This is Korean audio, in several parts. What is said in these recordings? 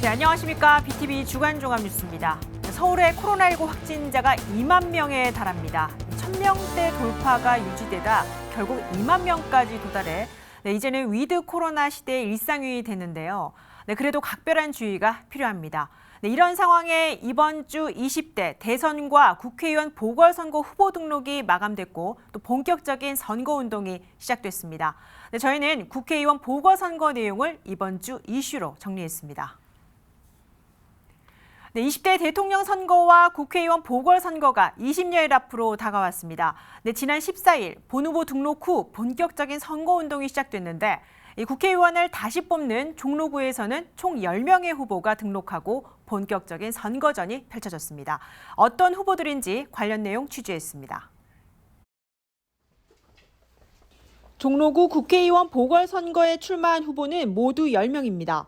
네, 안녕하십니까. BTV 주간 종합 뉴스입니다. 서울의 코로나19 확진자가 2만 명에 달합니다. 1,000명대 돌파가 유지되다 결국 2만 명까지 도달해 이제는 위드 코로나 시대의 일상이 됐는데요. 그래도 각별한 주의가 필요합니다. 이런 상황에 이번 주 20대 대선과 국회의원 보궐선거 후보 등록이 마감됐고 또 본격적인 선거운동이 시작됐습니다. 저희는 국회의원 보궐선거 내용을 이번 주 이슈로 정리했습니다. 20대 대통령 선거와 국회의원 보궐선거가 20여일 앞으로 다가왔습니다. 지난 14일 본 후보 등록 후 본격적인 선거운동이 시작됐는데 국회의원을 다시 뽑는 종로구에서는 총 10명의 후보가 등록하고 본격적인 선거전이 펼쳐졌습니다. 어떤 후보들인지 관련 내용 취재했습니다. 종로구 국회의원 보궐선거에 출마한 후보는 모두 10명입니다.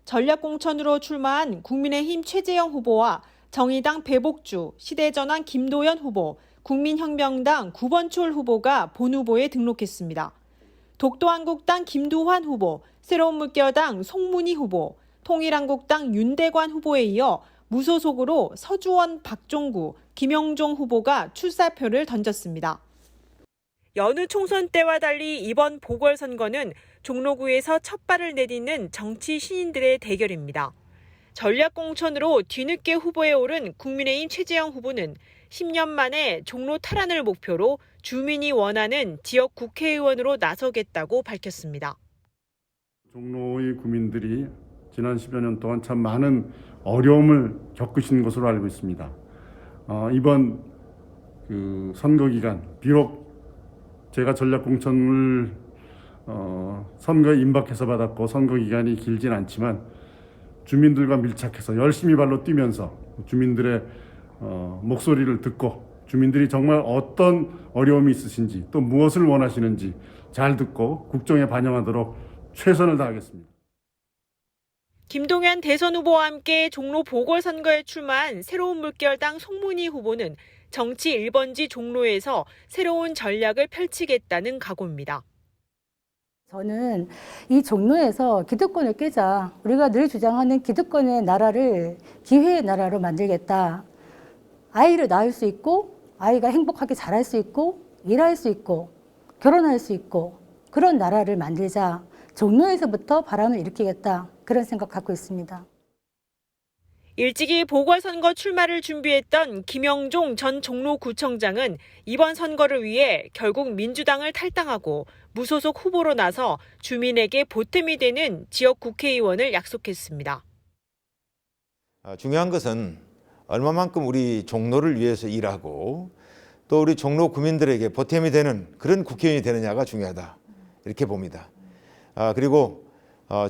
전략공천으로 출마한 국민의힘 최재형 후보와 정의당 배복주, 시대전환 김도연 후보, 국민혁명당 구번철 후보가 본 후보에 등록했습니다. 독도한국당 김두환 후보, 새로운물결당 송문희 후보, 통일한국당 윤대관 후보에 이어 무소속으로 서주원 박종구, 김영종 후보가 출사표를 던졌습니다. 여느 총선 때와 달리 이번 보궐선거는 종로구에서 첫 발을 내딛는 정치 신인들의 대결입니다. 전략공천으로 뒤늦게 후보에 오른 국민의힘 최재형 후보는 10년 만에 종로 탈환을 목표로 주민이 원하는 지역 국회의원으로 나서겠다고 밝혔습니다. 종로의 구민들이 지난 10여 년 동안 참 많은 어려움을 겪으신 것으로 알고 있습니다. 이번 선거 기간 비록 제가 전략공천을 선거에 임박해서 받았고 선거 기간이 길진 않지만 주민들과 밀착해서 열심히 발로 뛰면서 주민들의 목소리를 듣고 주민들이 정말 어떤 어려움이 있으신지 또 무엇을 원하시는지 잘 듣고 국정에 반영하도록 최선을 다하겠습니다. 김동연 대선 후보와 함께 종로 보궐선거에 출마한 새로운물결당 송문희 후보는 정치 1번지 종로에서 새로운 전략을 펼치겠다는 각오입니다. 저는 이 종로에서 기득권을 깨자, 우리가 늘 주장하는 기득권의 나라를 기회의 나라로 만들겠다. 아이를 낳을 수 있고 아이가 행복하게 자랄 수 있고 일할 수 있고 결혼할 수 있고 그런 나라를 만들자. 종로에서부터 바람을 일으키겠다. 그런 생각 갖고 있습니다. 일찍이 보궐선거 출마를 준비했던 김영종 전 종로구청장은 이번 선거를 위해 결국 민주당을 탈당하고 무소속 후보로 나서 주민에게 보탬이 되는 지역 국회의원을 약속했습니다. 중요한 것은 얼마만큼 우리 종로를 위해서 일하고 또 우리 종로 구민들에게 보탬이 되는 그런 국회의원이 되느냐가 중요하다 이렇게 봅니다. 그리고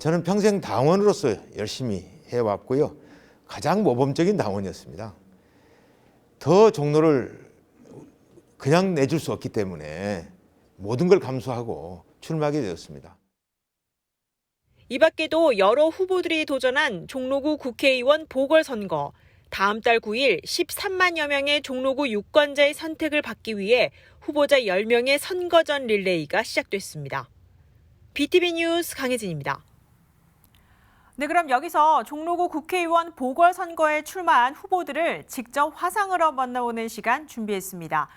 저는 평생 당원으로서 열심히 해왔고요. 가장 모범적인 당원이었습니다. 더 종로를 그냥 내줄 수 없기 때문에 모든 걸 감수하고 출마하게 되었습니다. 이 밖에도 여러 후보들이 도전한 종로구 국회의원 보궐선거. 다음 달 9일 13만여 명의 종로구 유권자의 선택을 받기 위해 후보자 10명의 선거전 릴레이가 시작됐습니다. BTV 뉴스 강혜진입니다. 네, 그럼 여기서 종로구 국회의원 보궐선거에 출마한 후보들을 직접 화상으로 만나보는 시간 준비했습니다.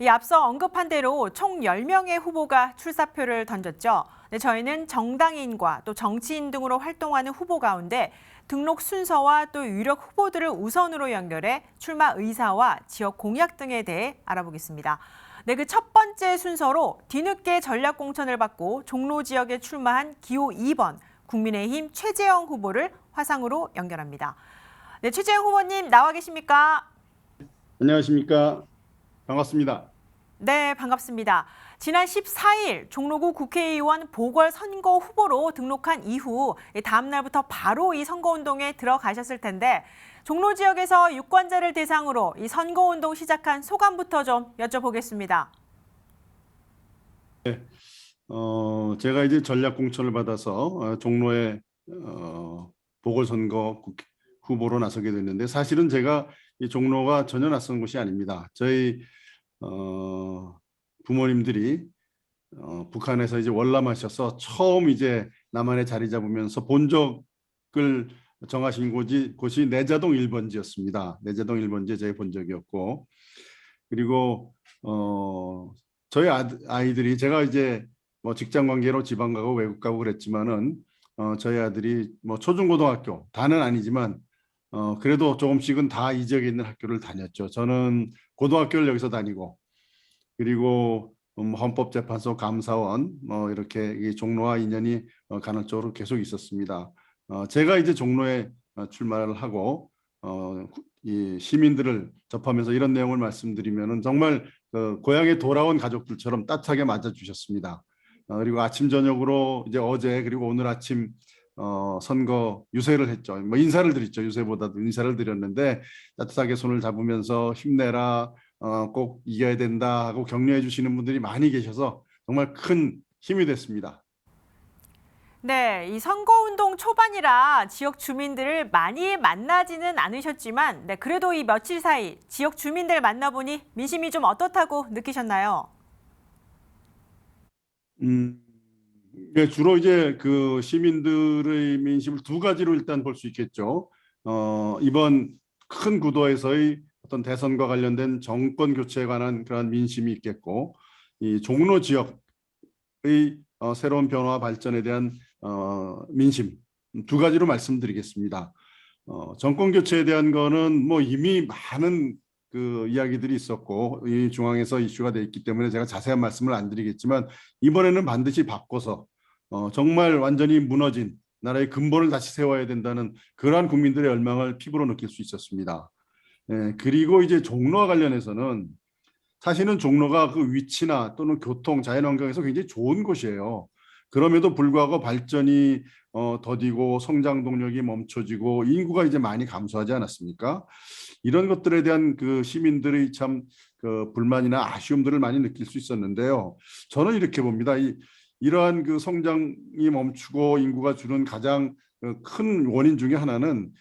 앞서 언급한 대로 총 10명의 후보가 출사표를 던졌죠. 저희는 정당인과 또 정치인 등으로 활동하는 후보 가운데 등록 순서와 또 유력 후보들을 우선으로 연결해 출마 의사와 지역 공약 등에 대해 알아보겠습니다. 그 첫 번째 순서로 뒤늦게 전략공천을 받고 종로 지역에 출마한 기호 2번 국민의힘 최재형 후보를 화상으로 연결합니다. 네, 최재형 후보님 나와 계십니까? 안녕하십니까? 반갑습니다. 네, 반갑습니다. 지난 14일 종로구 국회의원 보궐선거 후보로 등록한 이후 다음 날부터 바로 이 선거운동에 들어가셨을 텐데 종로 지역에서 유권자를 대상으로 이 선거운동 시작한 소감부터 좀 여쭤보겠습니다. 네, 제가 이제 전략 공천을 받아서 종로의 보궐선거 후보로 나서게 됐는데 사실은 제가 이 종로가 전혀 낯선 곳이 아닙니다. 저희 부모님들이 북한에서 이제 월남하셔서 처음 이제 남한에 자리 잡으면서 본적을 정하신 곳이 내자동 1번지였습니다. 내자동 1번지에 제가 본 적이었고, 그리고 저희 아이들이 제가 이제 뭐 직장 관계로 지방 가고 외국 가고 그랬지만은 저희 아들이 뭐 초중고등학교 다는 아니지만 그래도 조금씩은 다 이 지역에 있는 학교를 다녔죠. 저는 고등학교를 여기서 다니고, 그리고 헌법재판소 감사원 뭐 이렇게 이 종로와 인연이 간헐적으로 계속 있었습니다. 제가 이제 종로에 출마를 하고 이 시민들을 접하면서 이런 내용을 말씀드리면은 정말 고향에 돌아온 가족들처럼 따뜻하게 맞아주셨습니다. 그리고 아침 저녁으로 이제 어제 그리고 오늘 아침 선거 유세를 했죠. 뭐 인사를 드렸죠. 유세보다도 인사를 드렸는데 따뜻하게 손을 잡으면서 힘내라, 꼭 이겨야 된다 하고 격려해 주시는 분들이 많이 계셔서 정말 큰 힘이 됐습니다. 네, 이 선거운동 초반이라 지역 주민들을 많이 만나지는 않으셨지만 네, 그래도 이 며칠 사이 지역 주민들 만나보니 민심이 좀 어떻다고 느끼셨나요? 네, 주로 이제 그 시민들의 민심을 두 가지로 일단 볼 수 있겠죠. 이번 큰 구도에서의 어떤 대선과 관련된 정권 교체에 관한 그런 민심이 있겠고, 이 종로 지역의 새로운 변화 발전에 대한 민심 두 가지로 말씀드리겠습니다. 정권 교체에 대한 거는 뭐 이미 많은 그 이야기들이 있었고 이 중앙에서 이슈가 돼 있기 때문에 제가 자세한 말씀을 안 드리겠지만 이번에는 반드시 바꿔서 정말 완전히 무너진 나라의 근본을 다시 세워야 된다는 그러한 국민들의 열망을 피부로 느낄 수 있었습니다. 그리고 이제 종로와 관련해서는 사실은 종로가 그 위치나 또는 교통, 자연환경에서 굉장히 좋은 곳이에요. 그럼에도 불구하고 발전이 더디고 성장 동력이 멈춰지고 인구가 이제 많이 감소하지 않았습니까? 이런 것들에 대한 그 시민들의 참 그 불만이나 아쉬움들을 많이 느낄 수 있었는데요. 저는 이렇게 봅니다. 이러한 그 성장이 멈추고 인구가 줄은 가장 큰 원인 중에 하나는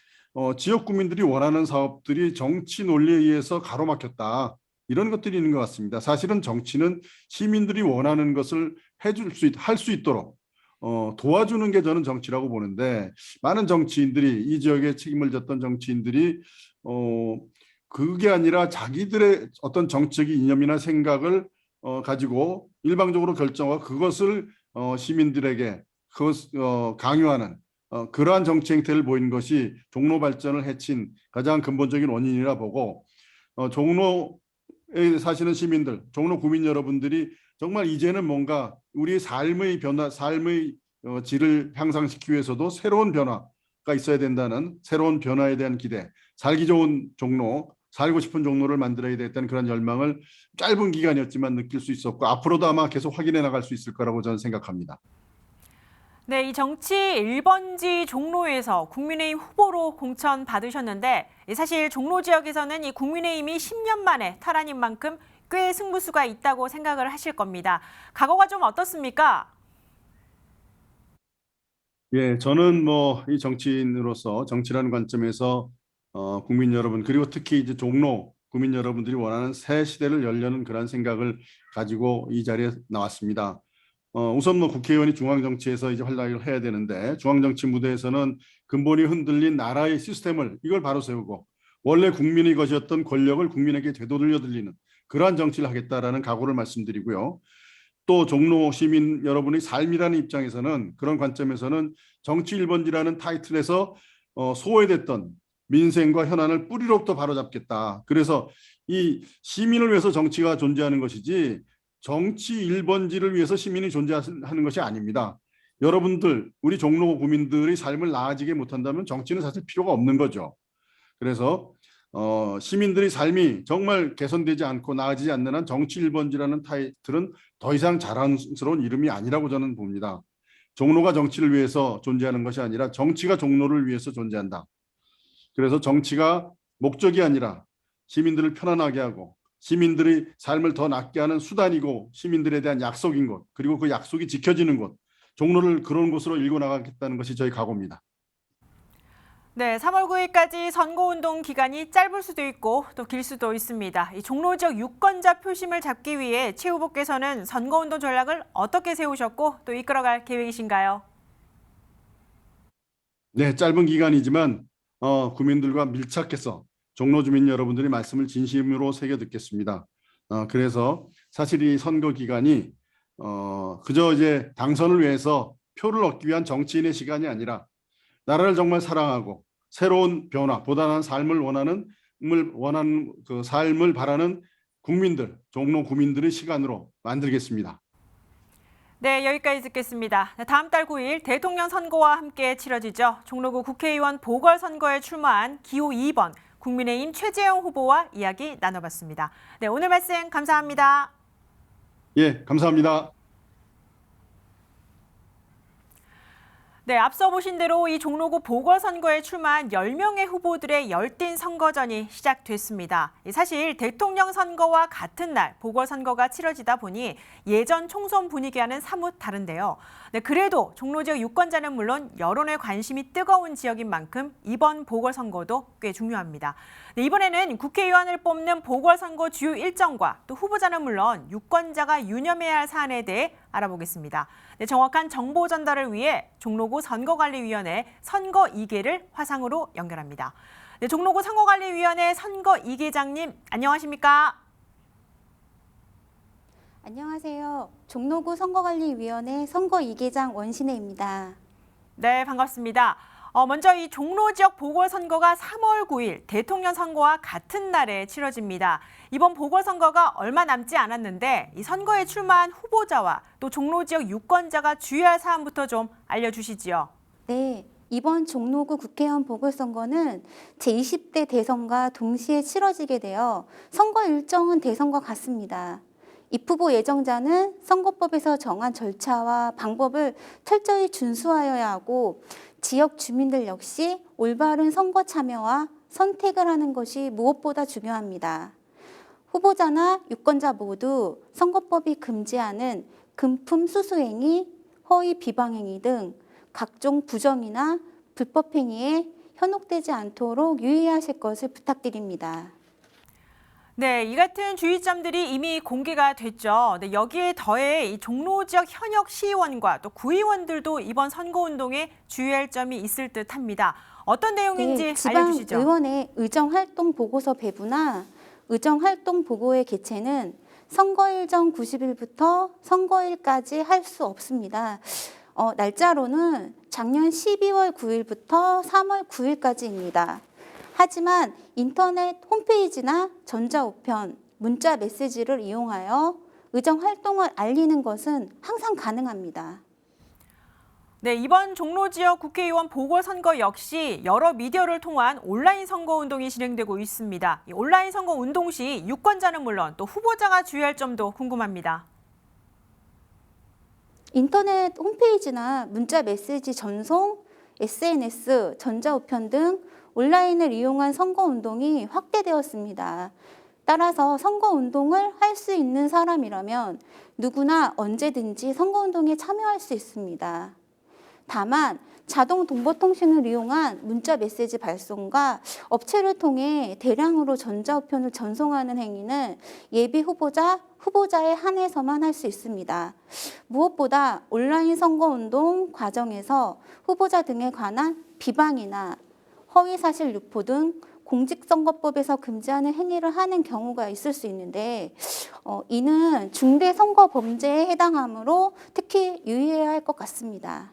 지역 구민들이 원하는 사업들이 정치 논리에 의해서 가로막혔다. 이런 것들이 있는 것 같습니다. 사실은 정치는 시민들이 원하는 것을 할 수 있도록 도와주는 게 저는 정치라고 보는데 많은 정치인들이 이 지역에 책임을 졌던 정치인들이 그게 아니라 자기들의 어떤 정책의 이념이나 생각을 가지고 일방적으로 결정하고 그것을 시민들에게 강요하는 그러한 정치 행태를 보인 것이 종로 발전을 해친 가장 근본적인 원인이라 보고 종로에 사시는 시민들, 종로 구민 여러분들이 정말 이제는 뭔가 우리 삶의 변화, 삶의 질을 향상시키기 위해서도 새로운 변화가 있어야 된다는 새로운 변화에 대한 기대, 살기 좋은 종로, 살고 싶은 종로를 만들어야 되겠다는 그런 열망을 짧은 기간이었지만 느낄 수 있었고 앞으로도 아마 계속 확인해 나갈 수 있을 거라고 저는 생각합니다. 네, 이 정치 1번지 종로에서 국민의힘 후보로 공천 받으셨는데 사실 종로 지역에서는 이 국민의힘이 10년 만에 탈환인 만큼 꽤 승부수가 있다고 생각을 하실 겁니다. 각오가 좀 어떻습니까? 예, 저는 뭐 이 정치인으로서 정치라는 관점에서 국민 여러분 그리고 특히 이제 종로 국민 여러분들이 원하는 새 시대를 열려는 그런 생각을 가지고 이 자리에 나왔습니다. 우선 뭐 국회의원이 중앙정치에서 이제 활약을 해야 되는데 중앙정치 무대에서는 근본이 흔들린 나라의 시스템을 이걸 바로 세우고 원래 국민의 것이었던 권력을 국민에게 되돌려 드리는 그러한 정치를 하겠다라는 각오를 말씀드리고요. 또 종로 시민 여러분의 삶이라는 입장에서는 그런 관점에서는 정치 1번지라는 타이틀에서 소외됐던 민생과 현안을 뿌리로부터 바로잡겠다. 그래서 이 시민을 위해서 정치가 존재하는 것이지 정치 1번지를 위해서 시민이 존재하는 것이 아닙니다. 여러분들, 우리 종로 구민들의 삶을 나아지게 못한다면 정치는 사실 필요가 없는 거죠. 그래서 시민들의 삶이 정말 개선되지 않고 나아지지 않는 한 정치 1번지라는 타이틀은 더 이상 자랑스러운 이름이 아니라고 저는 봅니다. 종로가 정치를 위해서 존재하는 것이 아니라 정치가 종로를 위해서 존재한다. 그래서 정치가 목적이 아니라 시민들을 편안하게 하고 시민들의 삶을 더 낫게 하는 수단이고 시민들에 대한 약속인 것 그리고 그 약속이 지켜지는 곳 종로를 그런 곳으로 일궈 나가겠다는 것이 저희 각오입니다. 네, 3월 9일까지 선거운동 기간이 짧을 수도 있고 또 길 수도 있습니다. 이 종로 지역 유권자 표심을 잡기 위해 최 후보께서는 선거운동 전략을 어떻게 세우셨고 또 이끌어갈 계획이신가요? 네, 짧은 기간이지만 구민들과 밀착해서 종로 주민 여러분들의 말씀을 진심으로 새겨 듣겠습니다. 그래서 사실 이 선거 기간이 그저 이제 당선을 위해서 표를 얻기 위한 정치인의 시간이 아니라 나라를 정말 사랑하고 새로운 변화, 보다는 삶을 원하는 그 삶을 바라는 국민들, 종로 구민들의 시간으로 만들겠습니다. 네, 여기까지 듣겠습니다. 다음 달 9일 대통령 선거와 함께 치러지죠. 종로구 국회의원 보궐선거에 출마한 기호 2번 국민의힘 최재형 후보와 이야기 나눠봤습니다. 네, 오늘 말씀 감사합니다. 예, 감사합니다. 네, 앞서 보신 대로 이 종로구 보궐선거에 출마한 10명의 후보들의 열띤 선거전이 시작됐습니다. 사실 대통령 선거와 같은 날 보궐선거가 치러지다 보니 예전 총선 분위기와는 사뭇 다른데요. 네, 그래도 종로 지역 유권자는 물론 여론의 관심이 뜨거운 지역인 만큼 이번 보궐선거도 꽤 중요합니다. 네, 이번에는 국회의원을 뽑는 보궐선거 주요 일정과 또 후보자는 물론 유권자가 유념해야 할 사안에 대해 알아보겠습니다. 네, 정확한 정보 전달을 위해 종로구 선거관리위원회 선거 2개를 화상으로 연결합니다. 네, 종로구 선거관리위원회 선거 2개장님 안녕하십니까? 안녕하세요. 종로구 선거관리위원회 선거 2개장 원신혜입니다. 네, 반갑습니다. 먼저 이 종로 지역 보궐선거가 3월 9일 대통령 선거와 같은 날에 치러집니다. 이번 보궐선거가 얼마 남지 않았는데 이 선거에 출마한 후보자와 또 종로 지역 유권자가 주의할 사안부터 좀 알려주시지요. 네, 이번 종로구 국회의원 보궐선거는 제20대 대선과 동시에 치러지게 되어 선거 일정은 대선과 같습니다. 입후보 예정자는 선거법에서 정한 절차와 방법을 철저히 준수하여야 하고 지역 주민들 역시 올바른 선거 참여와 선택을 하는 것이 무엇보다 중요합니다. 후보자나 유권자 모두 선거법이 금지하는 금품 수수행위, 허위 비방행위 등 각종 부정이나 불법 행위에 현혹되지 않도록 유의하실 것을 부탁드립니다. 네, 이 같은 주의점들이 이미 공개가 됐죠. 네, 여기에 더해 이 종로 지역 현역 시의원과 또 구의원들도 이번 선거운동에 주의할 점이 있을 듯합니다. 어떤 내용인지 알려주시죠. 지방의원의 의정활동 보고서 배부나 의정활동 보고의 개최는 선거일 전 90일부터 선거일까지 할 수 없습니다. 날짜로는 작년 12월 9일부터 3월 9일까지입니다. 하지만 인터넷 홈페이지나 전자우편, 문자 메시지를 이용하여 의정 활동을 알리는 것은 항상 가능합니다. 네, 이번 종로 지역 국회의원 보궐선거 역시 여러 미디어를 통한 온라인 선거운동이 진행되고 있습니다. 이 온라인 선거운동 시 유권자는 물론 또 후보자가 주의할 점도 궁금합니다. 인터넷 홈페이지나 문자 메시지 전송, SNS, 전자우편 등 온라인을 이용한 선거운동이 확대되었습니다. 따라서 선거운동을 할 수 있는 사람이라면 누구나 언제든지 선거운동에 참여할 수 있습니다. 다만 자동 동보통신을 이용한 문자 메시지 발송과 업체를 통해 대량으로 전자우편을 전송하는 행위는 예비 후보자에 한해서만 할 수 있습니다. 무엇보다 온라인 선거운동 과정에서 후보자 등에 관한 비방이나 허위사실 유포 등 공직선거법에서 금지하는 행위를 하는 경우가 있을 수 있는데 이는 중대선거범죄에 해당하므로 특히 유의해야 할 것 같습니다.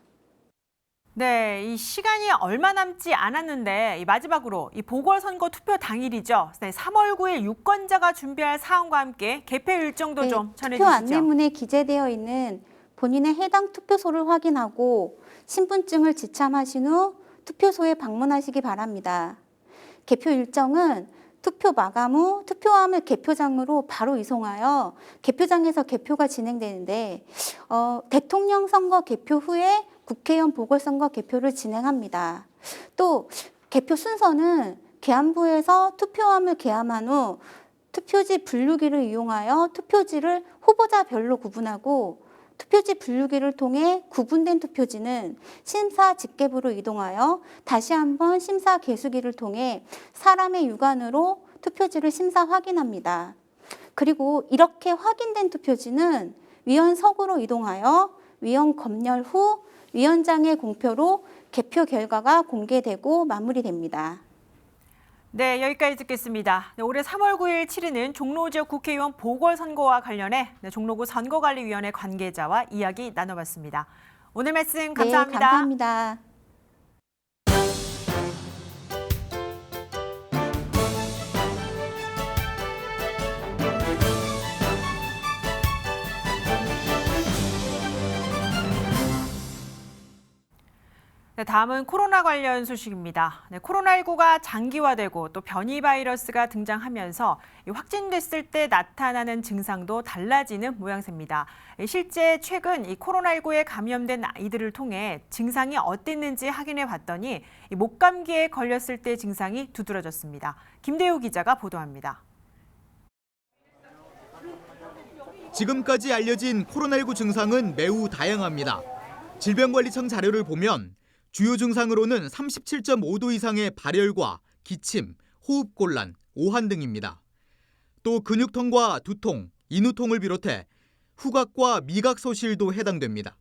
네, 이 시간이 얼마 남지 않았는데 마지막으로 이 보궐선거 투표 당일이죠. 네, 3월 9일 유권자가 준비할 사항과 함께 개표 일정도 좀 전해주시죠. 투표 안내문에 기재되어 있는 본인의 해당 투표소를 확인하고 신분증을 지참하신 후 투표소에 방문하시기 바랍니다. 개표 일정은 투표 마감 후 투표함을 개표장으로 바로 이송하여 개표장에서 개표가 진행되는데 대통령 선거 개표 후에 국회의원 보궐선거 개표를 진행합니다. 또 개표 순서는 계안부에서 투표함을 계함한 후 투표지 분류기를 이용하여 투표지를 후보자별로 구분하고 투표지 분류기를 통해 구분된 투표지는 심사 집계부로 이동하여 다시 한번 심사 개수기를 통해 사람의 육안으로 투표지를 심사 확인합니다. 그리고 이렇게 확인된 투표지는 위원석으로 이동하여 위원 검열 후 위원장의 공표로 개표 결과가 공개되고 마무리됩니다. 네, 여기까지 듣겠습니다. 네, 올해 3월 9일 치르는 종로 지역 국회의원 보궐선거와 관련해 종로구 선거관리위원회 관계자와 이야기 나눠봤습니다. 오늘 말씀 감사합니다. 네, 감사합니다. 네, 다음은 코로나 관련 소식입니다. 네, 코로나19가 장기화되고 또 변이 바이러스가 등장하면서 확진됐을 때 나타나는 증상도 달라지는 모양새입니다. 실제 최근 이 코로나19에 감염된 아이들을 통해 증상이 어땠는지 확인해 봤더니 목감기에 걸렸을 때 증상이 두드러졌습니다. 김대우 기자가 보도합니다. 지금까지 알려진 코로나19 증상은 매우 다양합니다. 질병관리청 자료를 보면 주요 증상으로는 37.5도 이상의 발열과 기침, 호흡곤란, 오한 등입니다. 또 근육통과 두통, 인후통을 비롯해 후각과 미각 소실도 해당됩니다.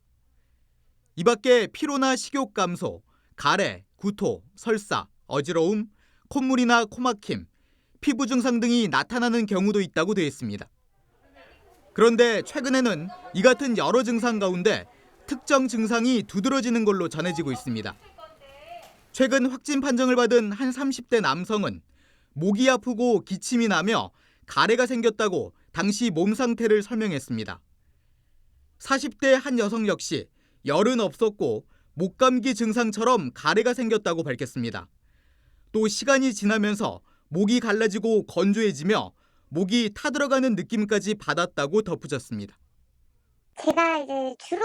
이 밖에 피로나 식욕 감소, 가래, 구토, 설사, 어지러움, 콧물이나 코막힘, 피부 증상 등이 나타나는 경우도 있다고 되어 있습니다. 그런데 최근에는 이 같은 여러 증상 가운데 특정 증상이 두드러지는 걸로 전해지고 있습니다. 최근 확진 판정을 받은 한 30대 남성은 목이 아프고 기침이 나며 가래가 생겼다고 당시 몸 상태를 설명했습니다. 40대 한 여성 역시 열은 없었고 목감기 증상처럼 가래가 생겼다고 밝혔습니다. 또 시간이 지나면서 목이 갈라지고 건조해지며 목이 타들어가는 느낌까지 받았다고 덧붙였습니다. 제가 이제 주로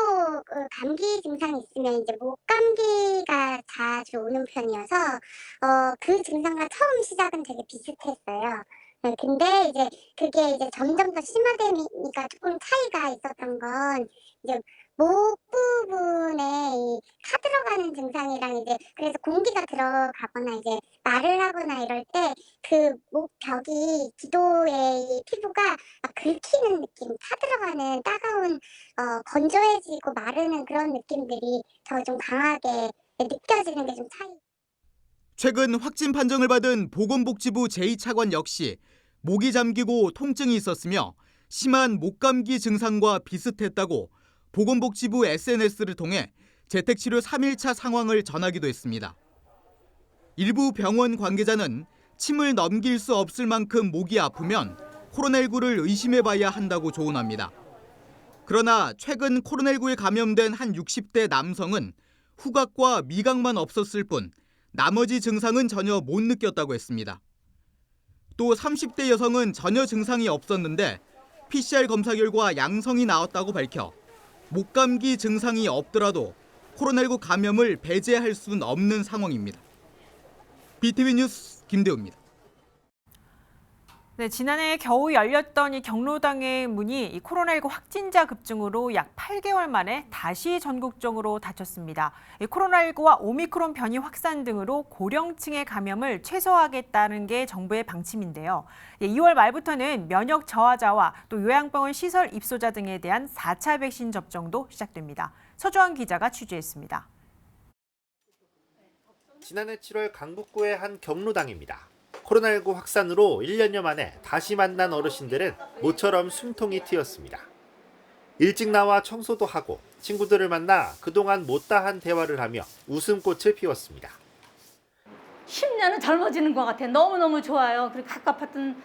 감기 증상이 있으면 이제 목감기가 자주 오는 편이어서 그 증상과 처음 시작은 되게 비슷했어요. 네, 근데 이제 그게 이제 점점 더 심화되니까 조금 차이가 있었던 건 이제 목 부분에 이 타들어가는 증상이랑 이제 그래서 공기가 들어가거나 이제 말을 하거나 이럴 때 그 목벽이 기도의 이 피부가 막 긁히는 느낌, 타들어가는 따가운 건조해지고 마르는 그런 느낌들이 더 좀 강하게 느껴지는 게 좀 차이. 최근 확진 판정을 받은 보건복지부 제2차관 역시 목이 잠기고 통증이 있었으며 심한 목감기 증상과 비슷했다고 보건복지부 SNS를 통해 재택치료 3일차 상황을 전하기도 했습니다. 일부 병원 관계자는 침을 넘길 수 없을 만큼 목이 아프면 코로나19를 의심해봐야 한다고 조언합니다. 그러나 최근 코로나19에 감염된 한 60대 남성은 후각과 미각만 없었을 뿐 나머지 증상은 전혀 못 느꼈다고 했습니다. 또 30대 여성은 전혀 증상이 없었는데 PCR 검사 결과 양성이 나왔다고 밝혀 목감기 증상이 없더라도 코로나19 감염을 배제할 수는 없는 상황입니다. BTV 뉴스 김대우입니다. 네, 지난해 겨우 열렸던 이 경로당의 문이 이 코로나19 확진자 급증으로 약 8개월 만에 다시 전국적으로 닫혔습니다. 이 코로나19와 오미크론 변이 확산 등으로 고령층의 감염을 최소화하겠다는 게 정부의 방침인데요. 2월 말부터는 면역 저하자와 또 요양병원 시설 입소자 등에 대한 4차 백신 접종도 시작됩니다. 서주환 기자가 취재했습니다. 지난해 7월 강북구의 한 경로당입니다. 코로나19 확산으로 1년여 만에 다시 만난 어르신들은 모처럼 숨통이 트였습니다. 일찍 나와 청소도 하고 친구들을 만나 그동안 못다한 대화를 하며 웃음꽃을 피웠습니다. 10년은 젊어지는 것 같아요. 너무너무 좋아요. 그리고 가깝았던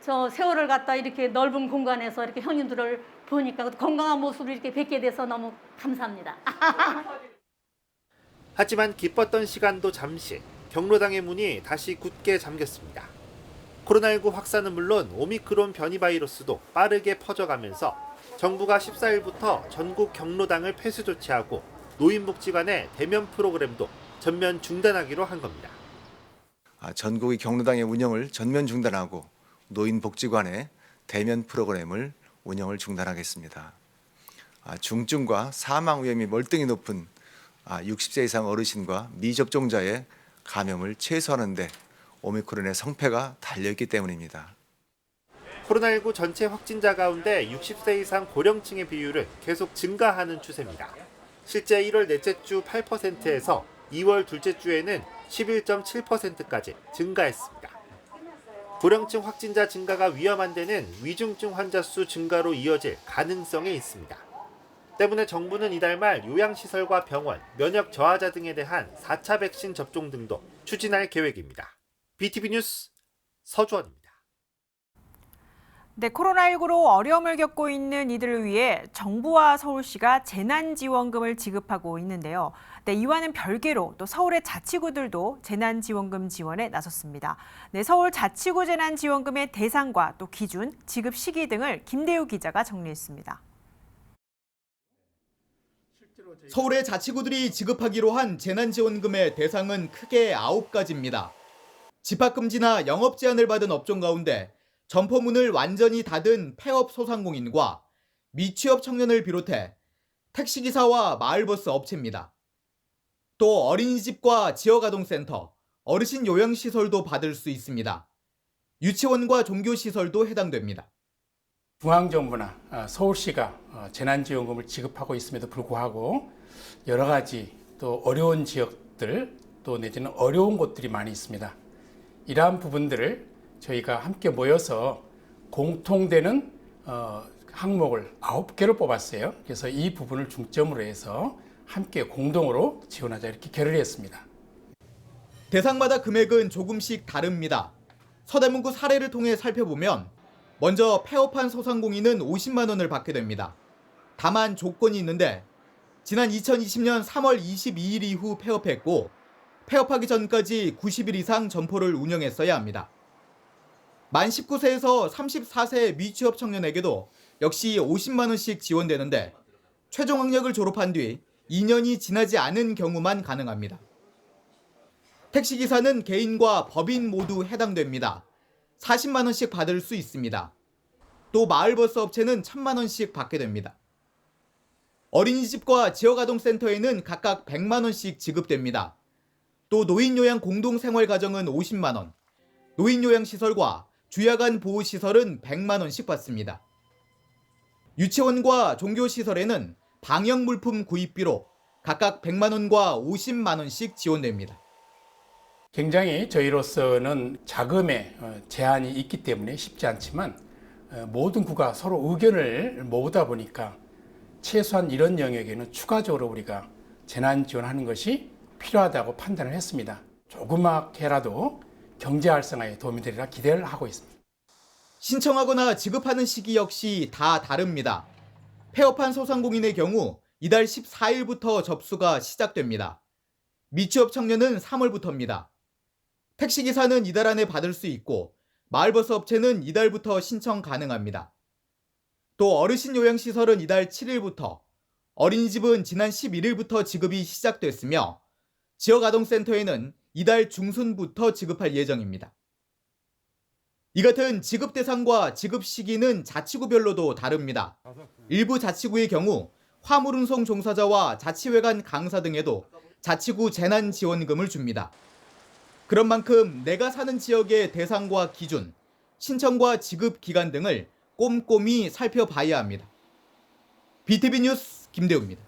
저 세월을 갖다 이렇게 넓은 공간에서 이렇게 형님들을 보니까 건강한 모습으로 이렇게 뵙게 돼서 너무 감사합니다. 하지만 기뻤던 시간도 잠시, 경로당의 문이 다시 굳게 잠겼습니다. 코로나19 확산은 물론 오미크론 변이 바이러스도 빠르게 퍼져가면서 정부가 14일부터 전국 경로당을 폐쇄 조치하고 노인복지관의 대면 프로그램도 전면 중단하기로 한 겁니다. 전국의 경로당의 운영을 전면 중단하고 노인복지관의 대면 프로그램을 운영을 중단하겠습니다. 중증과 사망 위험이 월등히 높은 60세 이상 어르신과 미접종자의 감염을 최소화하는 데 오미크론의 성패가 달려있기 때문입니다. 코로나19 전체 확진자 가운데 60세 이상 고령층의 비율은 계속 증가하는 추세입니다. 실제 1월 넷째 주 8%에서 2월 둘째 주에는 11.7%까지 증가했습니다. 고령층 확진자 증가가 위험한 데는 위중증 환자 수 증가로 이어질 가능성이 있습니다. 때문에 정부는 이달 말 요양시설과 병원, 면역 저하자 등에 대한 4차 백신 접종 등도 추진할 계획입니다. BTV 뉴스 서주원입니다. 네, 코로나19로 어려움을 겪고 있는 이들을 위해 정부와 서울시가 재난지원금을 지급하고 있는데요. 네, 이와는 별개로 또 서울의 자치구들도 재난지원금 지원에 나섰습니다. 네, 서울 자치구 재난지원금의 대상과 또 기준, 지급 시기 등을 김대우 기자가 정리했습니다. 서울의 자치구들이 지급하기로 한 재난지원금의 대상은 크게 9가지입니다. 집합금지나 영업 제한을 받은 업종 가운데 점포문을 완전히 닫은 폐업 소상공인과 미취업 청년을 비롯해 택시기사와 마을버스 업체입니다. 또 어린이집과 지역아동센터, 어르신 요양시설도 받을 수 있습니다. 유치원과 종교시설도 해당됩니다. 중앙정부나 서울시가 재난지원금을 지급하고 있음에도 불구하고 여러 가지 또 어려운 지역들 또 내지는 어려운 곳들이 많이 있습니다. 이러한 부분들을 저희가 함께 모여서 공통되는 항목을 9개로 뽑았어요. 그래서 이 부분을 중점으로 해서 함께 공동으로 지원하자 이렇게 결의를 했습니다. 대상마다 금액은 조금씩 다릅니다. 서대문구 사례를 통해 살펴보면 먼저 폐업한 소상공인은 50만 원을 받게 됩니다. 다만 조건이 있는데 지난 2020년 3월 22일 이후 폐업했고 폐업하기 전까지 90일 이상 점포를 운영했어야 합니다. 만 19세에서 34세 미취업 청년에게도 역시 50만 원씩 지원되는데 최종 학력을 졸업한 뒤 2년이 지나지 않은 경우만 가능합니다. 택시기사는 개인과 법인 모두 해당됩니다. 40만 원씩 받을 수 있습니다. 또 마을버스 업체는 1000만 원씩 받게 됩니다. 어린이집과 지역아동센터에는 각각 100만 원씩 지급됩니다. 또 노인요양 공동생활가정은 50만 원, 노인요양시설과 주야간 보호시설은 100만 원씩 받습니다. 유치원과 종교시설에는 방역물품 구입비로 각각 100만 원과 50만 원씩 지원됩니다. 굉장히 저희로서는 자금에 제한이 있기 때문에 쉽지 않지만 모든 구가 서로 의견을 모으다 보니까 최소한 이런 영역에는 추가적으로 우리가 재난 지원하는 것이 필요하다고 판단을 했습니다. 조그맣게라도 경제 활성화에 도움이 되리라 기대를 하고 있습니다. 신청하거나 지급하는 시기 역시 다 다릅니다. 폐업한 소상공인의 경우 이달 14일부터 접수가 시작됩니다. 미취업 청년은 3월부터입니다. 택시기사는 이달 안에 받을 수 있고 마을버스 업체는 이달부터 신청 가능합니다. 또 어르신 요양시설은 이달 7일부터, 어린이집은 지난 11일부터 지급이 시작됐으며 지역아동센터에는 이달 중순부터 지급할 예정입니다. 이 같은 지급 대상과 지급 시기는 자치구별로도 다릅니다. 일부 자치구의 경우 화물운송 종사자와 자치회관 강사 등에도 자치구 재난지원금을 줍니다. 그런 만큼 내가 사는 지역의 대상과 기준, 신청과 지급 기간 등을 꼼꼼히 살펴봐야 합니다. BTV 뉴스 김대우입니다.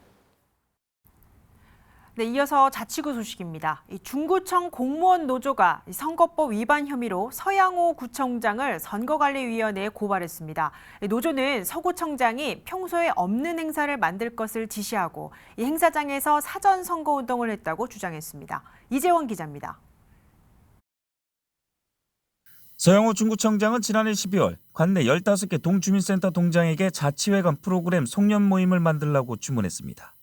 네, 이어서 자치구 소식입니다. 중구청 공무원 노조가 선거법 위반 혐의로 서양호 구청장을 선거관리위원회에 고발했습니다. 노조는 서 구청장이 평소에 없는 행사를 만들 것을 지시하고 이 행사장에서 사전 선거운동을 했다고 주장했습니다. 이재원 기자입니다. 서영호 중구청장은 지난해 12월 관내 15개 동주민센터 동장에게 자치회관 프로그램 송년 모임을 만들라고 주문했습니다.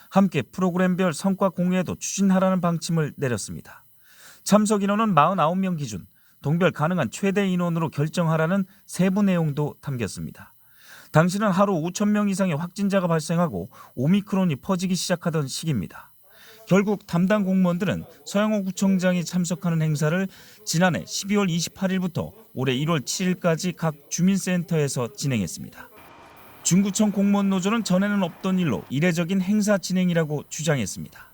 함께 프로그램별 성과 공유에도 추진하라는 방침을 내렸습니다. 참석 인원은 49명 기준, 동별 가능한 최대 인원으로 결정하라는 세부 내용도 담겼습니다. 당시는 하루 5,000명 이상의 확진자가 발생하고 오미크론이 퍼지기 시작하던 시기입니다. 결국 담당 공무원들은 서영호 구청장이 참석하는 행사를 지난해 12월 28일부터 올해 1월 7일까지 각 주민센터에서 진행했습니다. 중구청 공무원 노조는 전에는 없던 일로 이례적인 행사 진행이라고 주장했습니다.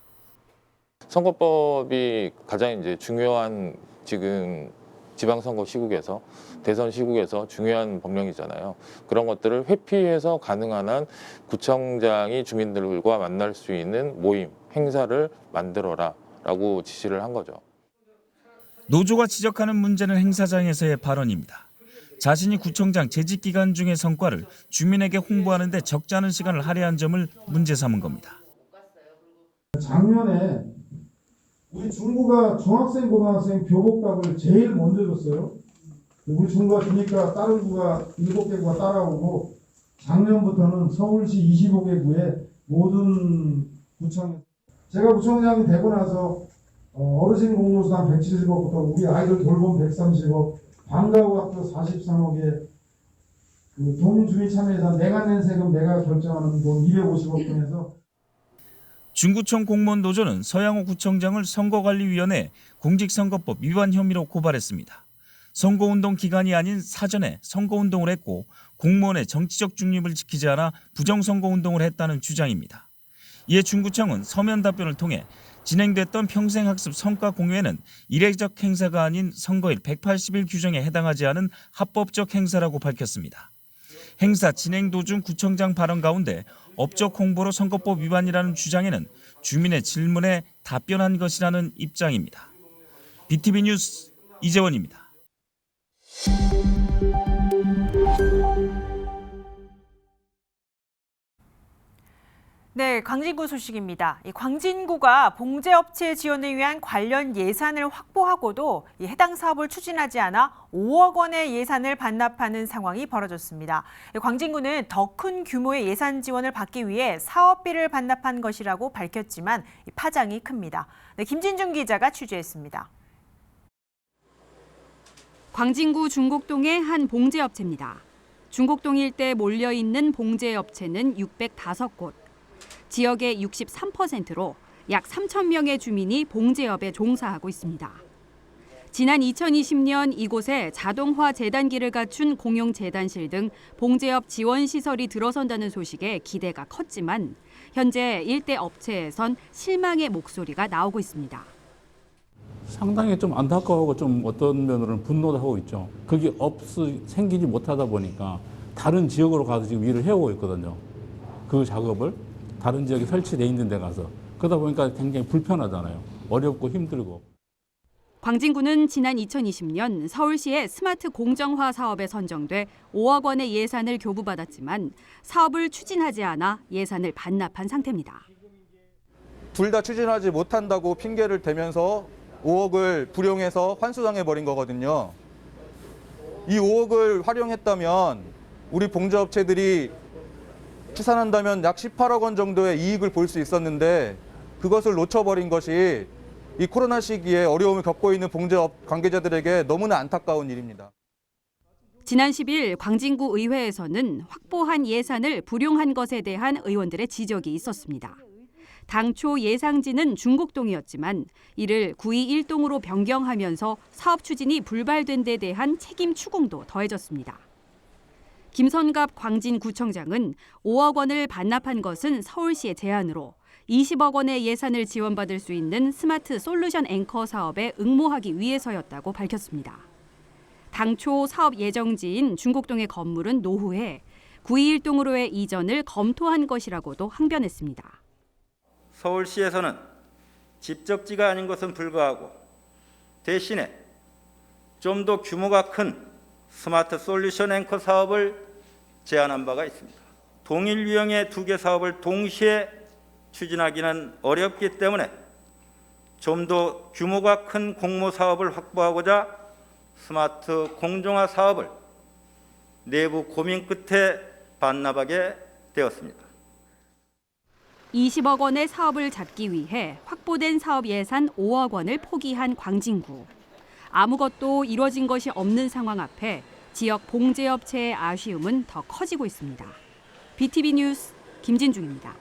선거법이 가장 이제 중요한 지금 지방선거 시국에서 대선 시국에서 중요한 법령이잖아요. 그런 것들을 회피해서 가능한 한 구청장이 주민들과 만날 수 있는 모임, 행사를 만들어라라고 지시를 한 거죠. 노조가 지적하는 문제는 행사장에서의 발언입니다. 자신이 구청장 재직 기간 중의 성과를 주민에게 홍보하는 데 적지 않은 시간을 할애한 점을 문제 삼은 겁니다. 작년에 우리 중구가 중학생, 고등학생 교복값을 제일 먼저 줬어요. 우리 중구가 주니까 다른 구가 7개 구가 따라오고 작년부터는 서울시 25개 구의 모든 구청, 제가 구청장이 되고 나서 어르신 공로수당 170억부터 우리 아이들 돌봄 130억, 방과후 학교 43억에 그 동주민 참여예산 내가 낸 세금 내가 결정하는 돈 250억 돈에서 중구청 공무원 노조는 서양호 구청장을 선거관리위원회 공직선거법 위반 혐의로 고발했습니다. 선거운동 기간이 아닌 사전에 선거운동을 했고 공무원의 정치적 중립을 지키지 않아 부정선거운동을 했다는 주장입니다. 이에 중구청은 서면 답변을 통해 진행됐던 평생학습 성과 공유회는 이례적 행사가 아닌 선거일 180일 규정에 해당하지 않은 합법적 행사라고 밝혔습니다. 행사 진행 도중 구청장 발언 가운데 업적 홍보로 선거법 위반이라는 주장에는 주민의 질문에 답변한 것이라는 입장입니다. BTV 뉴스 이재원입니다. 네, 광진구 소식입니다. 이 광진구가 봉제업체 지원을 위한 관련 예산을 확보하고도 해당 사업을 추진하지 않아 5억 원의 예산을 반납하는 상황이 벌어졌습니다. 광진구는 더 큰 규모의 예산 지원을 받기 위해 사업비를 반납한 것이라고 밝혔지만 파장이 큽니다. 네, 김진중 기자가 취재했습니다. 광진구 중곡동의 한 봉제업체입니다. 중곡동 일대에 몰려있는 봉제업체는 605곳. 지역의 63%로 약 3천 명의 주민이 봉제업에 종사하고 있습니다. 지난 2020년 이곳에 자동화 재단기를 갖춘 공용 재단실 등 봉제업 지원 시설이 들어선다는 소식에 기대가 컸지만 현재 일대 업체에선 실망의 목소리가 나오고 있습니다. 상당히 좀 안타까워하고 좀 어떤 면으로는 분노도 하고 있죠. 그게 생기지 못하다 보니까 다른 지역으로 가서 지금 일을 해오고 있거든요. 그 작업을 다른 지역에 설치돼 있는 데 가서. 그러다 보니까 굉장히 불편하잖아요. 어렵고 힘들고. 광진구는 지난 2020년 서울시의 스마트 공정화 사업에 선정돼 5억 원의 예산을 교부받았지만 사업을 추진하지 않아 예산을 반납한 상태입니다. 둘 다 추진하지 못한다고 핑계를 대면서 5억을 불용해서 환수당해버린 거거든요. 이 5억을 활용했다면 우리 봉제업체들이 추산한다면 약 18억 원 정도의 이익을 볼 수 있었는데 그것을 놓쳐버린 것이 이 코로나 시기에 어려움을 겪고 있는 봉제업 관계자들에게 너무나 안타까운 일입니다. 지난 10일 광진구 의회에서는 확보한 예산을 불용한 것에 대한 의원들의 지적이 있었습니다. 당초 예상지는 중곡동이었지만 이를 구의 1동으로 변경하면서 사업 추진이 불발된 데 대한 책임 추궁도 더해졌습니다. 김선갑 광진구청장은 5억 원을 반납한 것은 서울시의 제안으로 20억 원의 예산을 지원받을 수 있는 스마트 솔루션 앵커 사업에 응모하기 위해서였다고 밝혔습니다. 당초 사업 예정지인 중곡동의 건물은 노후해 구의 1동으로의 이전을 검토한 것이라고도 항변했습니다. 서울시에서는 집적지가 아닌 것은 불가하고 대신에 좀 더 규모가 큰 스마트 솔루션 앵커 사업을 제안한 바가 있습니다. 동일 유형의 2개 사업을 동시에 추진하기는 어렵기 때문에 좀 더 규모가 큰 공모 사업을 확보하고자 스마트 공정화 사업을 내부 고민 끝에 반납하게 되었습니다. 20억 원의 사업을 잡기 위해 확보된 사업 예산 5억 원을 포기한 광진구. 아무것도 이뤄진 것이 없는 상황 앞에 지역 봉제업체의 아쉬움은 더 커지고 있습니다. BTV 뉴스 김진중입니다.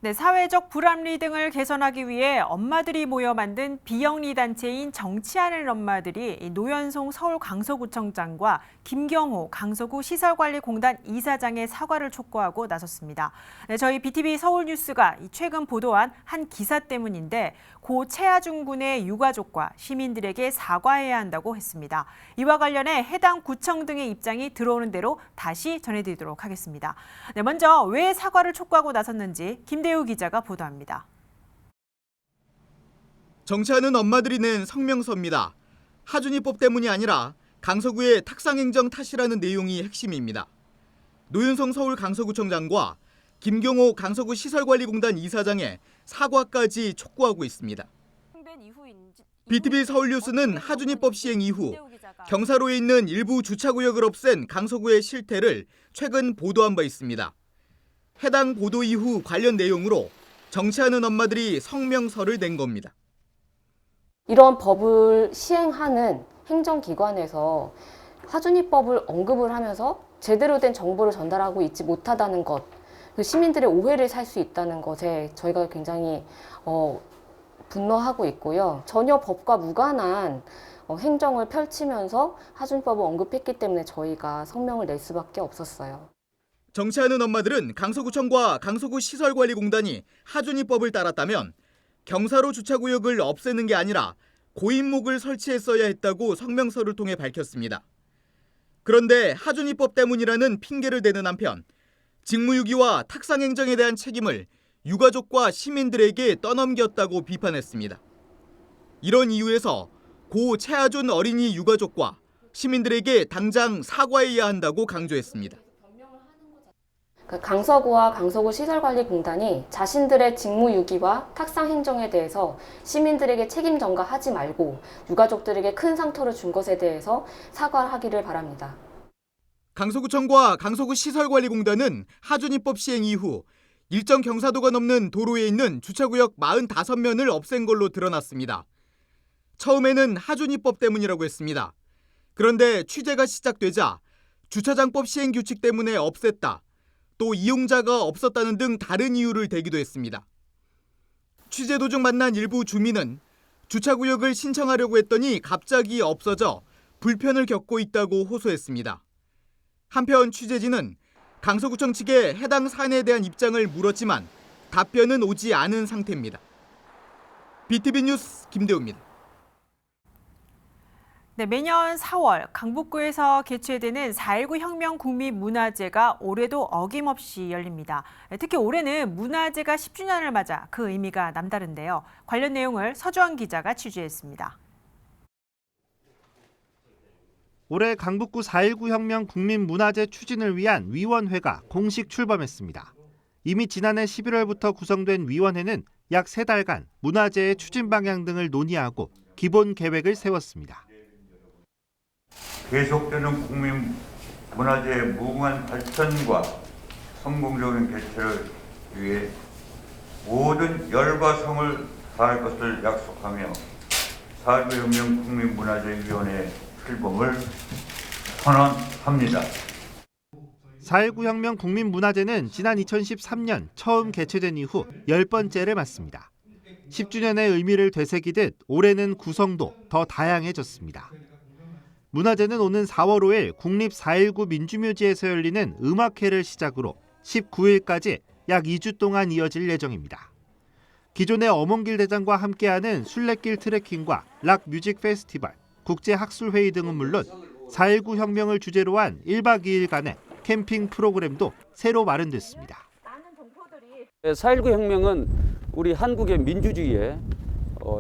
네, 사회적 불합리 등을 개선하기 위해 엄마들이 모여 만든 비영리 단체인 정치 않은 엄마들이 노현송 서울 강서구청장과 김경호 강서구 시설관리공단 이사장의 사과를 촉구하고 나섰습니다. 네, 저희 BTV 서울뉴스가 최근 보도한 한 기사 때문인데 고 최하준 군의 유가족과 시민들에게 사과해야 한다고 했습니다. 이와 관련해 해당 구청 등의 입장이 들어오는 대로 다시 전해드리도록 하겠습니다. 네, 먼저 왜 사과를 촉구하고 나섰는지 김대우 기자가 보도합니다. 정치하는 엄마들이 낸 성명서입니다. 하준이법 때문이 아니라 강서구의 탁상행정 탓이라는 내용이 핵심입니다. 노윤성 서울 강서구청장과 김경호 강서구 시설관리공단 이사장의 사과까지 촉구하고 있습니다. BTV 서울뉴스는 하준이법 시행 이후 경사로에 있는 일부 주차구역을 없앤 강서구의 실태를 최근 보도한 바 있습니다. 해당 보도 이후 관련 내용으로 정치하는 엄마들이 성명서를 낸 겁니다. 이런 법을 시행하는 행정기관에서 하준이법을 언급을 하면서 제대로 된 정보를 전달하고 있지 못하다는 것, 시민들의 오해를 살 수 있다는 것에 저희가 굉장히 분노하고 있고요. 전혀 법과 무관한 행정을 펼치면서 하준이법을 언급했기 때문에 저희가 성명을 낼 수밖에 없었어요. 정치하는 엄마들은 강서구청과 강서구 시설관리공단이 하준이법을 따랐다면 경사로 주차구역을 없애는 게 아니라 고인목을 설치했어야 했다고 성명서를 통해 밝혔습니다. 그런데 하준이법 때문이라는 핑계를 대는 한편 직무유기와 탁상행정에 대한 책임을 유가족과 시민들에게 떠넘겼다고 비판했습니다. 이런 이유에서 고 최하준 어린이 유가족과 시민들에게 당장 사과해야 한다고 강조했습니다. 강서구와 강서구 시설관리공단이 자신들의 직무유기와 탁상행정에 대해서 시민들에게 책임 전가하지 말고 유가족들에게 큰 상처를 준 것에 대해서 사과하기를 바랍니다. 강서구청과 강서구 시설관리공단은 하준이법 시행 이후 일정 경사도가 넘는 도로에 있는 주차구역 45면을 없앤 걸로 드러났습니다. 처음에는 하준이법 때문이라고 했습니다. 그런데 취재가 시작되자 주차장법 시행 규칙 때문에 없앴다, 또 이용자가 없었다는 등 다른 이유를 대기도 했습니다. 취재 도중 만난 일부 주민은 주차구역을 신청하려고 했더니 갑자기 없어져 불편을 겪고 있다고 호소했습니다. 한편 취재진은 강서구청 측에 해당 사안에 대한 입장을 물었지만 답변은 오지 않은 상태입니다. BTV 뉴스 김대우입니다. 네, 매년 4월 강북구에서 개최되는 4.19 혁명 국민문화제가 올해도 어김없이 열립니다. 특히 올해는 문화제가 10주년을 맞아 그 의미가 남다른데요. 관련 내용을 서주원 기자가 취재했습니다. 올해 강북구 4.19 혁명 국민문화제 추진을 위한 위원회가 공식 출범했습니다. 이미 지난해 11월부터 구성된 위원회는 약 3달간 문화제의 추진 방향 등을 논의하고 기본 계획을 세웠습니다. 계속되는 국민문화제의 무궁한 발전과 성공적인 개최를 위해 모든 열과 성을 다할 것을 약속하며 4.19 혁명 국민문화제위원회 출범을 선언합니다. 4.19 혁명 국민문화제는 지난 2013년 처음 개최된 이후 10번째를 맞습니다. 10주년의 의미를 되새기듯 올해는 구성도 더 다양해졌습니다. 문화제는 오는 4월 5일 국립 4.19 민주묘지에서 열리는 음악회를 시작으로 19일까지 약 2주 동안 이어질 예정입니다. 기존의 어몽길 대장과 함께하는 순례길 트레킹과 락 뮤직 페스티벌, 국제학술회의 등은 물론 4.19 혁명을 주제로 한 1박 2일간의 캠핑 프로그램도 새로 마련됐습니다. 4.19 혁명은 우리 한국의 민주주의에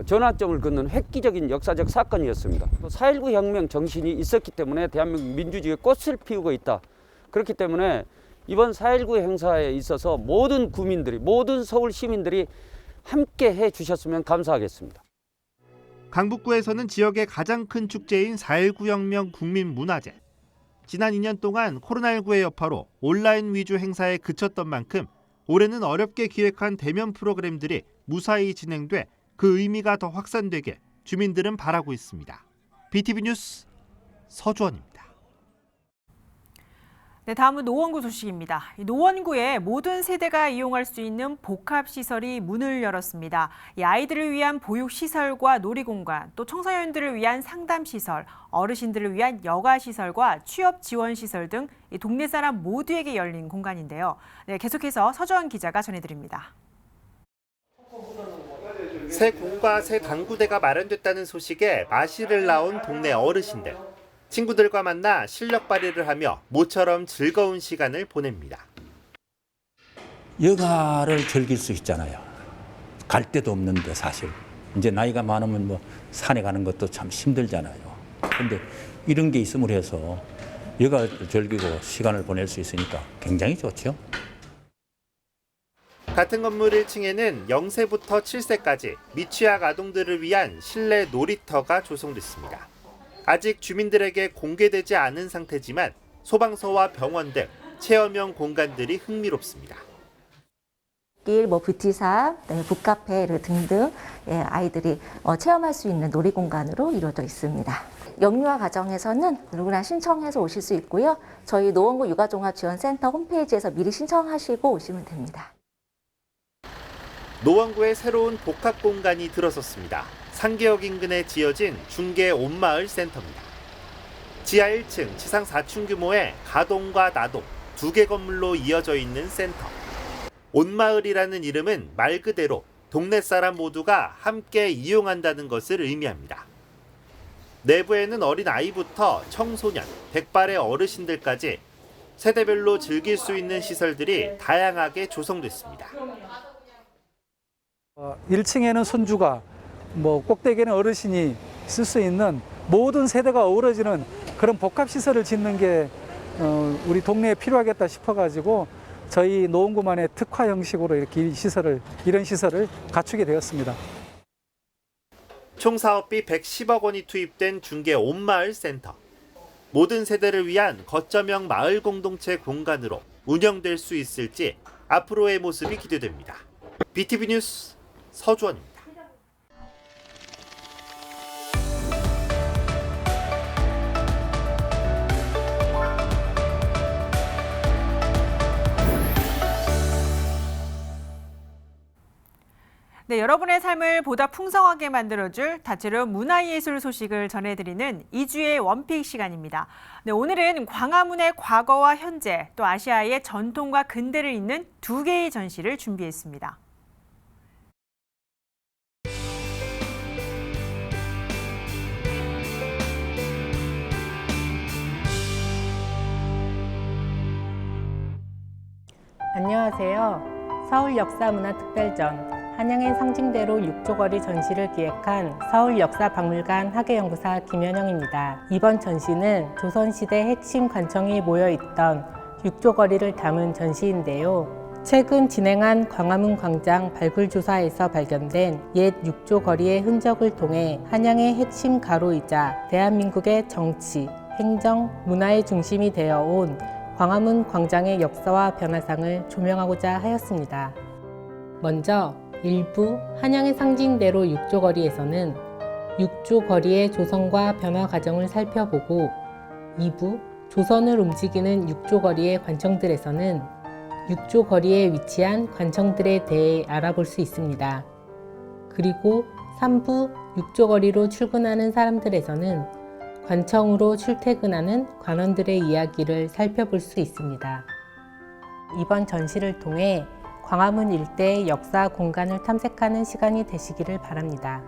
전환점을 긋는 획기적인 역사적 사건이었습니다. 4.19 혁명 정신이 있었기 때문에 대한민국 민주주의의 꽃을 피우고 있다. 그렇기 때문에 이번 4.19 행사에 있어서 모든 구민들이, 모든 서울 시민들이 함께 해주셨으면 감사하겠습니다. 강북구에서는 지역의 가장 큰 축제인 4.19 혁명 국민문화제. 지난 2년 동안 코로나19의 여파로 온라인 위주 행사에 그쳤던 만큼 올해는 어렵게 기획한 대면 프로그램들이 무사히 진행돼 그 의미가 더 확산되게 주민들은 바라고 있습니다. BTV 뉴스 서주원입니다. 네, 다음은 노원구 소식입니다. 노원구에 모든 세대가 이용할 수 있는 복합시설이 문을 열었습니다. 이 아이들을 위한 보육시설과 놀이공간, 또 청소년들을 위한 상담시설, 어르신들을 위한 여가시설과 취업지원시설 등 이 동네 사람 모두에게 열린 공간인데요. 네, 계속해서 서주원 기자가 전해드립니다. 새 공과 새 당구대가 마련됐다는 소식에 마실을 나온 동네 어르신들. 친구들과 만나 실력 발휘를 하며 모처럼 즐거운 시간을 보냅니다. 여가를 즐길 수 있잖아요. 갈 데도 없는데 사실. 이제 나이가 많으면 뭐 산에 가는 것도 참 힘들잖아요. 근데 이런 게 있음으로 해서 여가를 즐기고 시간을 보낼 수 있으니까 굉장히 좋죠. 같은 건물 1층에는 0세부터 7세까지 미취학 아동들을 위한 실내 놀이터가 조성됐습니다. 아직 주민들에게 공개되지 않은 상태지만 소방서와 병원 등 체험형 공간들이 흥미롭습니다. 뷰티샵, 북카페 등등 아이들이 체험할 수 있는 놀이공간으로 이루어져 있습니다. 영유아 가정에서는 누구나 신청해서 오실 수 있고요. 저희 노원구 육아종합지원센터 홈페이지에서 미리 신청하시고 오시면 됩니다. 노원구에 새로운 복합공간이 들어섰습니다. 상계역 인근에 지어진 중계 온마을 센터입니다. 지하 1층, 지상 4층 규모의 가동과 나동 2개 건물로 이어져 있는 센터. 온마을이라는 이름은 말 그대로 동네 사람 모두가 함께 이용한다는 것을 의미합니다. 내부에는 어린 아이부터 청소년, 백발의 어르신들까지 세대별로 즐길 수 있는 시설들이 다양하게 조성됐습니다. 1층에는 손주가, 꼭대기에는 어르신이 쓸 수 있는 모든 세대가 어우러지는 그런 복합시설을 짓는 게 우리 동네에 필요하겠다 싶어가지고 저희 노원구만의 특화 형식으로 이렇게 이런 시설을 갖추게 되었습니다. 총 사업비 110억 원이 투입된 중계 온마을 센터. 모든 세대를 위한 거점형 마을 공동체 공간으로 운영될 수 있을지 앞으로의 모습이 기대됩니다. BTV 뉴스 서주원입니다. 네, 여러분의 삶을 보다 풍성하게 만들어줄 다채로운 문화예술 소식을 전해드리는 2주의 원픽 시간입니다. 네, 오늘은 광화문의 과거와 현재, 또 아시아의 전통과 근대를 잇는 2개의 전시를 준비했습니다. 안녕하세요. 서울역사문화특별전 한양의 상징대로 육조거리 전시를 기획한 서울역사박물관 학예연구사 김현영입니다. 이번 전시는 조선시대 핵심 관청이 모여있던 육조거리를 담은 전시인데요. 최근 진행한 광화문 광장 발굴조사에서 발견된 옛 육조거리의 흔적을 통해 한양의 핵심 가로이자 대한민국의 정치, 행정, 문화의 중심이 되어온 광화문 광장의 역사와 변화상을 조명하고자 하였습니다. 먼저 일부 한양의 상징대로 육조거리에서는 육조거리의 조성과 변화 과정을 살펴보고 2부 조선을 움직이는 육조거리의 관청들에서는 육조거리에 위치한 관청들에 대해 알아볼 수 있습니다. 그리고 3부 육조거리로 출근하는 사람들에서는 관청으로 출퇴근하는 관원들의 이야기를 살펴볼 수 있습니다. 이번 전시를 통해 광화문 일대의 역사 공간을 탐색하는 시간이 되시기를 바랍니다.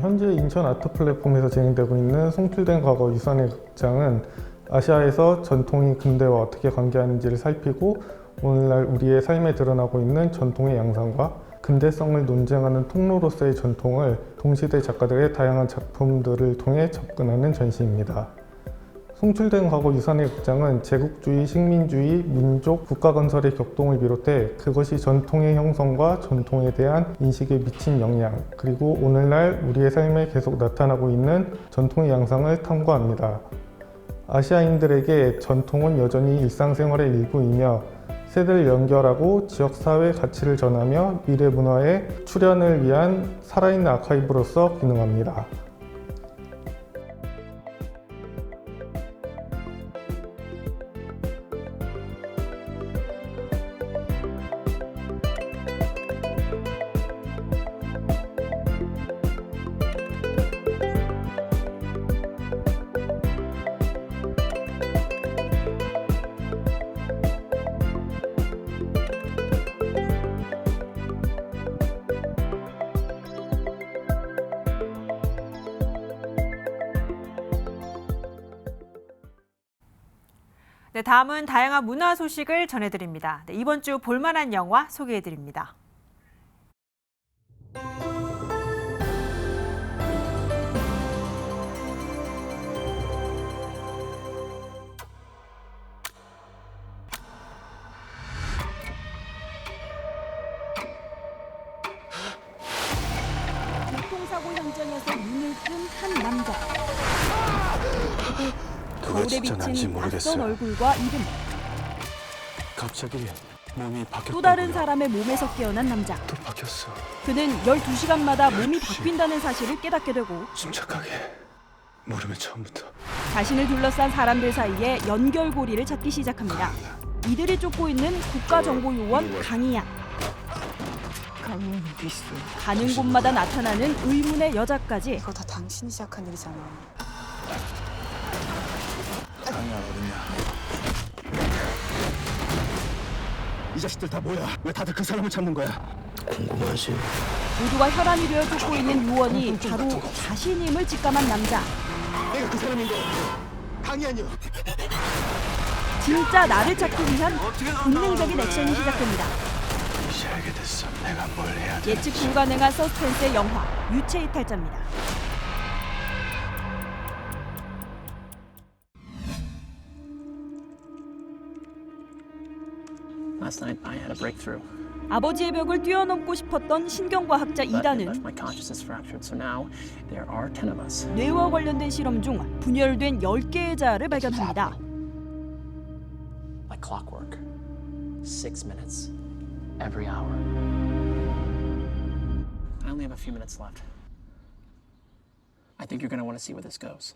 현재 인천 아트 플랫폼에서 진행되고 있는 송출된 과거 유산의 극장은 아시아에서 전통이 근대와 어떻게 관계하는지를 살피고 오늘날 우리의 삶에 드러나고 있는 전통의 양상과 근대성을 논쟁하는 통로로서의 전통을 동시대 작가들의 다양한 작품들을 통해 접근하는 전시입니다. 송출된 과거 유산의 극장은 제국주의, 식민주의, 민족, 국가 건설의 격동을 비롯해 그것이 전통의 형성과 전통에 대한 인식에 미친 영향, 그리고 오늘날 우리의 삶에 계속 나타나고 있는 전통의 양상을 탐구합니다. 아시아인들에게 전통은 여전히 일상생활의 일부이며 세대를 연결하고 지역사회 가치를 전하며 미래 문화의 출현을 위한 살아있는 아카이브로서 기능합니다. 네, 다음은 다양한 문화 소식을 전해드립니다. 네, 이번 주 볼만한 영화 소개해드립니다. 교통사고 현장에서 눈을 뜬 한 남자. 그걸 진짜 난지 모르겠어요. 낯선 얼굴과 이름. 갑자기 몸이 바뀌었다고요. 또 다른 사람의 몸에서 깨어난 남자. 또 바뀌었어. 그는 12시간마다 몸이 바뀐다는 사실을 깨닫게 되고 침착하게. 모르면 처음부터. 자신을 둘러싼 사람들 사이에 연결고리를 찾기 시작합니다. 이들이 쫓고 있는 국가정보요원 강희양. 가는 곳마다 나타나는 의문의 여자까지. 이거 다 당신이 시작한 일이잖아. 강희양 어딨냐? 이 자식들 다 뭐야? 왜 다들 그 사람을 찾는 거야? 궁금하지. 모두가 혈안이 되어 쫓고 있는 요원이 바로 자신임을 직감한 남자. 내가 그 사람인 거. 강희양이요. 진짜 나를 찾기 위한 본능적인 액션이 시작됩니다. 이제 알게 됐어. 내가 뭘 해야 돼. 예측 불가능한 서스펜스의 영화 유체이탈자입니다. Last night I had a breakthrough. 아버지의 벽을 뛰어넘고 싶었던 신경과학자 이단은 My consciousness fractured. So now there are 10 of us. 뇌와 관련된 실험 중 분열된 10개의 자아를 발견합니다. Like clockwork. 6 minutes every hour. I only have a few minutes left. I think you're going to want to see where this goes.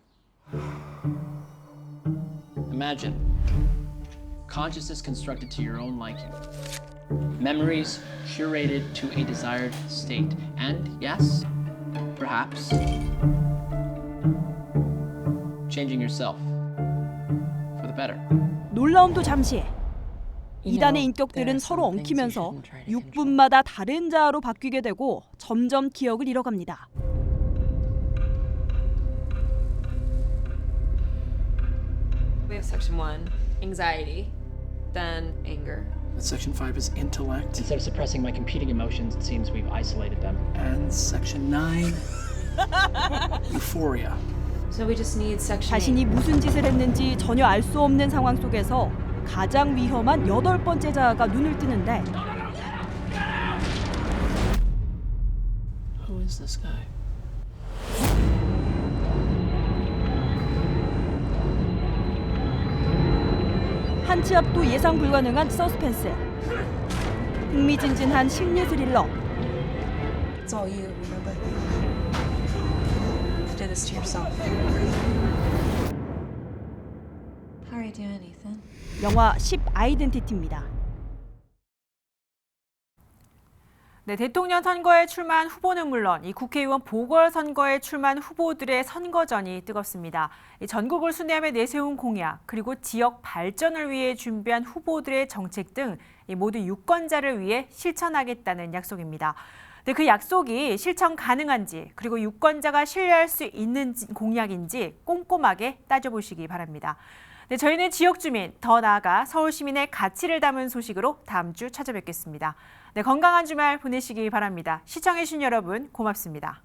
Imagine consciousness constructed to your own liking. Memories curated to a desired state. And yes, perhaps changing yourself for the better. 놀라움도 잠시. 이단의 인격들은 서로 엉키면서 6분마다 다른 자아로 바뀌게 되고 점점 기억을 잃어갑니다. We have section 1, anxiety, then anger. Section 5 is intellect. Instead of suppressing my competing emotions, it seems we've isolated them. And section 9, euphoria. So we just need section 8. 자신이 무슨 짓을 했는지 전혀 알 수 없는 상황 속에서 가장 위험한 8번째 자아가 눈을 뜨는데 Who is this guy? 한 치 앞도 예상 불가능한 서스펜스. 흥미진진한 심리 스릴러. It's all you, remember? You did this to yourself. How are you doing, Ethan? 영화 10 아이덴티티입니다. 네, 대통령 선거에 출마한 후보는 물론 이 국회의원 보궐선거에 출마한 후보들의 선거전이 뜨겁습니다. 전국을 순회하며 내세운 공약, 그리고 지역 발전을 위해 준비한 후보들의 정책 등 모두 유권자를 위해 실천하겠다는 약속입니다. 네, 그 약속이 실천 가능한지, 그리고 유권자가 신뢰할 수 있는 공약인지 꼼꼼하게 따져보시기 바랍니다. 네, 저희는 지역 주민, 더 나아가 서울 시민의 가치를 담은 소식으로 다음 주 찾아뵙겠습니다. 네, 건강한 주말 보내시기 바랍니다. 시청해주신 여러분 고맙습니다.